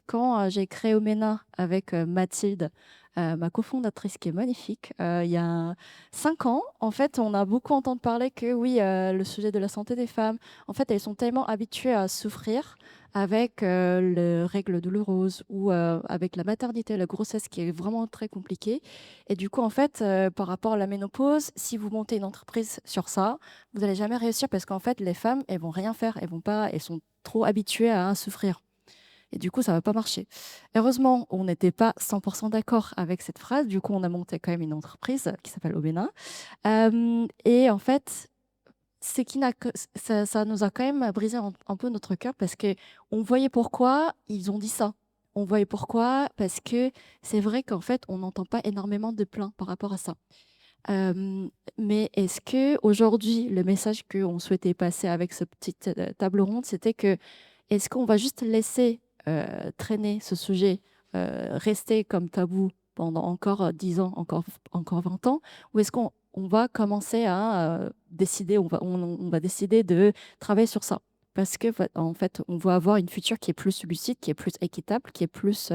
quand j'ai créé Omena avec Mathilde, ma cofondatrice qui est magnifique, il y a 5 ans, en fait, on a beaucoup entendu parler que oui, le sujet de la santé des femmes, en fait, elles sont tellement habituées à souffrir avec les règles douloureuses ou avec la maternité, la grossesse qui est vraiment très compliquée. Et du coup, en fait, par rapport à la ménopause, si vous montez une entreprise sur ça, vous n'allez jamais réussir parce qu'en fait, les femmes, elles vont rien faire, elles vont pas, elles sont trop habituées à souffrir. Et du coup, ça va pas marcher. Heureusement, on n'était pas 100% d'accord avec cette phrase. Du coup, on a monté quand même une entreprise qui s'appelle Obena. Et en fait, c'est qui n'a que ça nous a quand même brisé un peu notre cœur parce que on voyait pourquoi ils ont dit ça. On voyait pourquoi parce que c'est vrai qu'en fait, on n'entend pas énormément de plaintes par rapport à ça. Euh, mais est-ce que aujourd'hui, le message qu'on souhaitait passer avec ce petite table ronde, c'était que est-ce qu'on va juste laisser traîner ce sujet, rester comme tabou pendant encore 10 ans, encore 20 ans, ou est-ce qu'on va commencer à décider, on va décider de travailler sur ça? Parce que, en fait, on va avoir une future qui est plus lucide, qui est plus équitable, qui est plus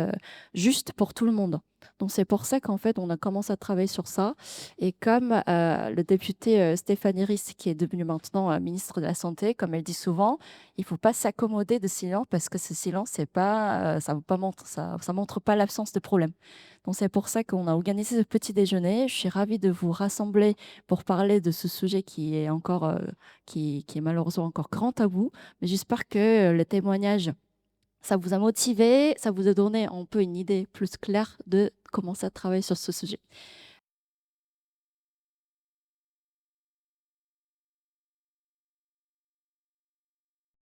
juste pour tout le monde. Donc, c'est pour ça qu'en fait, on a commencé à travailler sur ça. Et comme le député Stéphanie Risse, qui est devenue maintenant ministre de la Santé, comme elle dit souvent, il faut pas s'accommoder de silence parce que ce silence, c'est pas, ça veut pas montre, ça montre pas l'absence de problème. Donc c'est pour ça qu'on a organisé ce petit déjeuner. Je suis ravie de vous rassembler pour parler de ce sujet qui est encore, qui est malheureusement encore grand tabou. Mais j'espère que le témoignage, ça vous a motivé, ça vous a donné un peu une idée plus claire de commencer à travailler sur ce sujet.